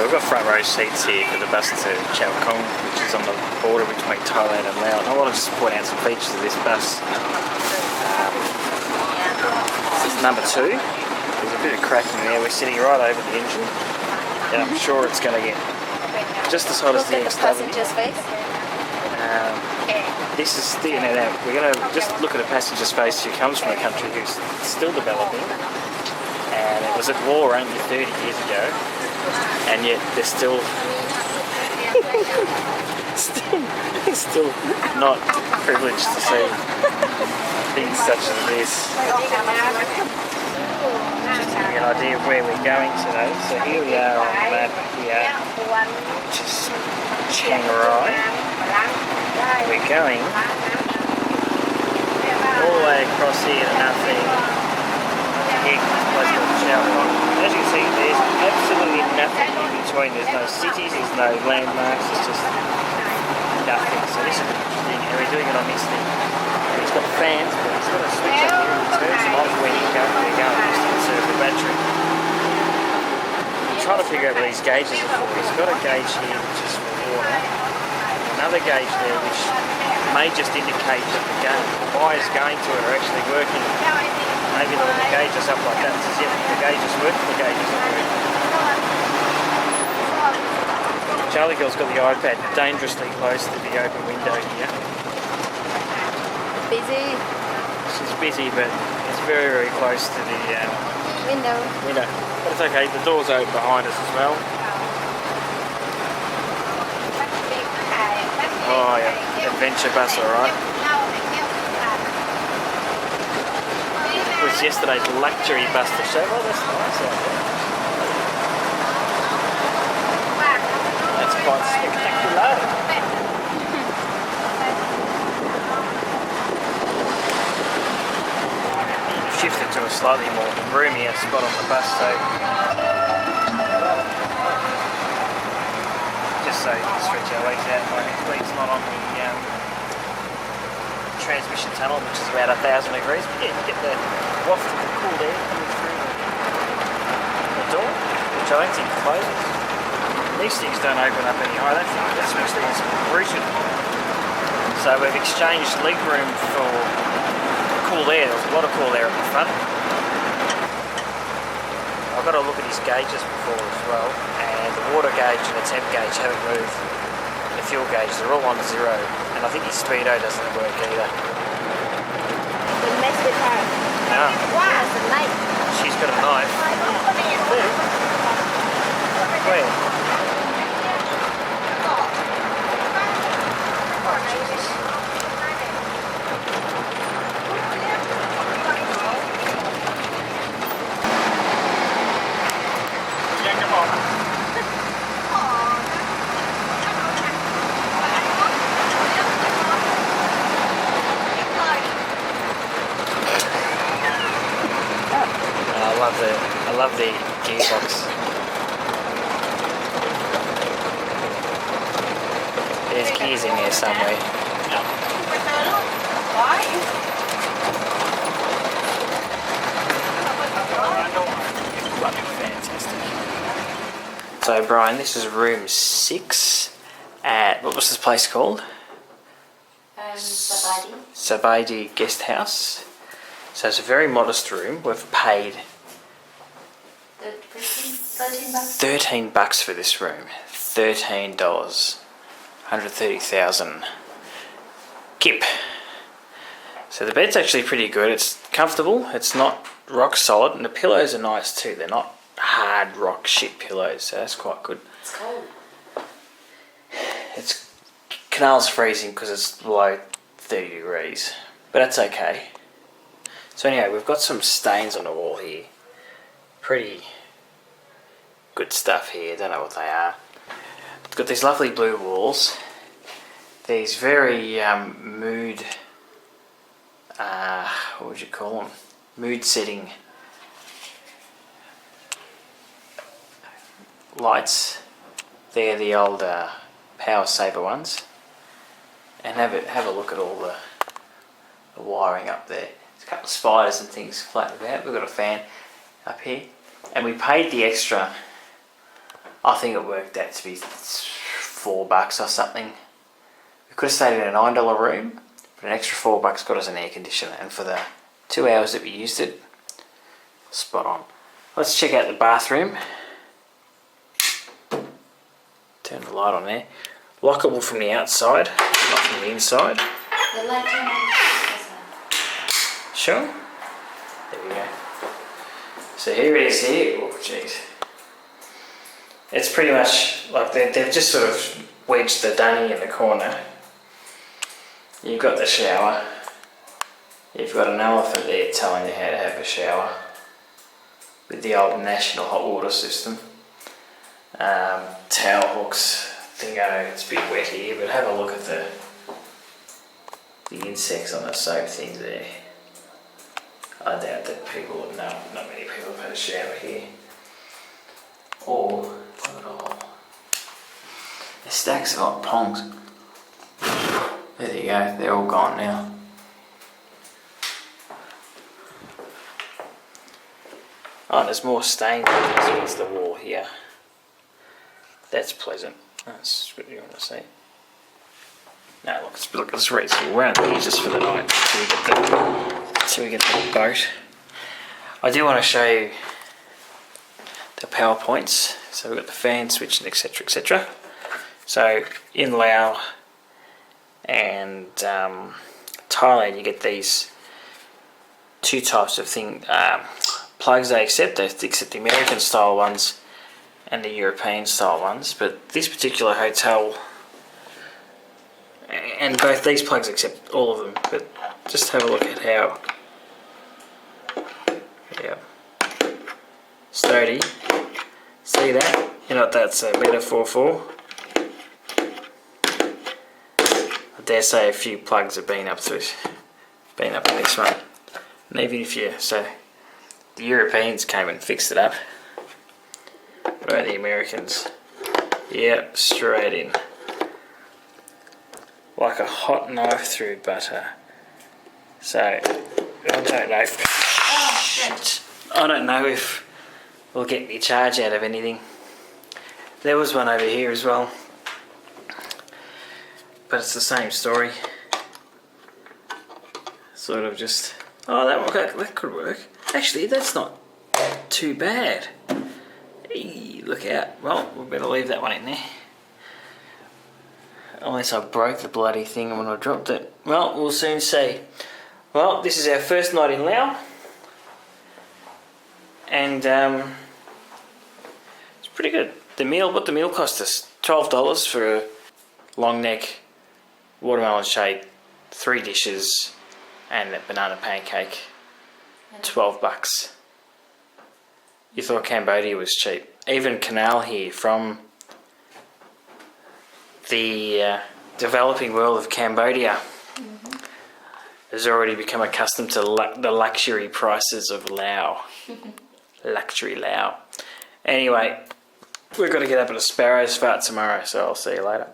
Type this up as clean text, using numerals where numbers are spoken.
we've got front row seats here for the bus to Chao Kong, which is on the border between Thailand and Laos. I want to just point out some features of this bus. This is number 2. There's a bit of cracking there. We're sitting right over the engine, and I'm sure it's going to get just as hot as the XW. This is we're going to just look at a passenger space who comes from a country who's still developing, and it was at war only 30 years ago, and yet they're still still not privileged to see things such as this. Just to give you an idea of where we're going today. So here we are on the map here, which is Chiang Rai. We're going all the way across here to nothing. Here, place called Chao Kong. As you can see, there's absolutely nothing in between. There's no cities, there's no landmarks, it's just nothing. So this is interesting, and we're doing it on this thing. It's got fans, but it's got a switch up here. It turns them off when you're going just to conserve the battery. I'm trying to figure out where these gauges are for. It's got a gauge here which is for water. Another gauge there which may just indicate that the wires going to it are actually working. Maybe the gauge is up like that. It says, yep, the gauge is working, the gauge is not working. Charlie Girl's got the iPad dangerously close to the open window here. Busy. She's busy, but it's very, very close to the Window. But it's okay, the door's open behind us as well. Oh yeah, adventure bus, alright. It was yesterday's luxury bus to show. Oh, that's nice out there. That's quite spectacular. Shifted to a slightly more roomier spot on the bus, so just so you can stretch our legs out. My legs not on the transmission tunnel, which is about 1,000 degrees, but yeah, you get the waft of the cool air coming through the door, which I don't think closes. These things don't open up any higher. That switch thing is brutal. So we've exchanged leg room for cool air. There's a lot of cool air at the front. I've got to look at his gauges before as well, and the water gauge and the temp gauge haven't moved. The fuel gauge, they're all on 0, and I think his speedo doesn't work either. You messed with her. No. Wow, it's a knife. She's got a knife. Where? Oh, Jesus. I love the gearbox. There's gears in there somewhere. Fantastic. So Brian, this is room 6 at, what was this place called? Sabaidi Guest House. So it's a very modest room. We've paid $13 for this room. $13. 130,000 kip. So the bed's actually pretty good. It's comfortable. It's not rock solid, and the pillows are nice too. They're not hard rock shit pillows, so that's quite good. It's cold. It's canal's freezing because it's below 30 degrees, but that's okay. So anyway, we've got some stains on the wall here. Pretty good stuff here. Don't know what they are. It's got these lovely blue walls. These very mood. What would you call them? Mood setting lights. They're the old Power Saver ones. And have a look at all the wiring up there. There's a couple of spiders and things floating about. We've got a fan up here, and we paid the extra I think it worked out to be $4 or something. We could have stayed in a $9 room, but an extra $4 got us an air conditioner, and for the 2 hours that we used it, spot on. Let's check out the bathroom. Turn the light on there. Lockable from the outside, not from the inside. The light turn on. Sure. There we go. So here it is here. Oh jeez. It's pretty much like they've just sort of wedged the dunny in the corner. You've got the shower. You've got an elephant there telling you how to have a shower with the old national hot water system. Towel hooks. I think it's a bit wet here, but have a look at the insects on the soap things there. I doubt that not many people have had a shower here. Or, look at all. There's stacks of hot pongs. There you go, they're all gone now. Oh, there's more stain against the wall here. That's pleasant. That's what you want to see. Now look, let's raise it. We're out here just for the night until we get the boat. I do want to show you the power points. So we've got the fan switch and etc, etc. So in Laos and Thailand, you get these two types of plugs they accept. They accept the American style ones and the European style ones, but this particular hotel, and both these plugs accept all of them, but just have a look at how sturdy. See that? You know what that's a metaphor for? I dare say a few plugs have been up in this one. And even if the Europeans came and fixed it up. What about the Americans? Yep, straight in. Like a hot knife through butter. So, I don't know if we'll get any charge out of anything. There was one over here as well. But it's the same story. Sort of just, that could work. Actually, that's not too bad. Hey, look out. Well, we better leave that one in there. Unless I broke the bloody thing when I dropped it. Well, we'll soon see. Well, this is our first night in Laos. And it's pretty good. The meal cost us $12 for a long neck watermelon shake, 3 dishes, and a banana pancake. $12. You thought Cambodia was cheap. Even Canal here, from the developing world of Cambodia, has already become accustomed to the luxury prices of Laos. Luxury Laos. Anyway, we've got to get up at a sparrow's fart tomorrow, so I'll see you later.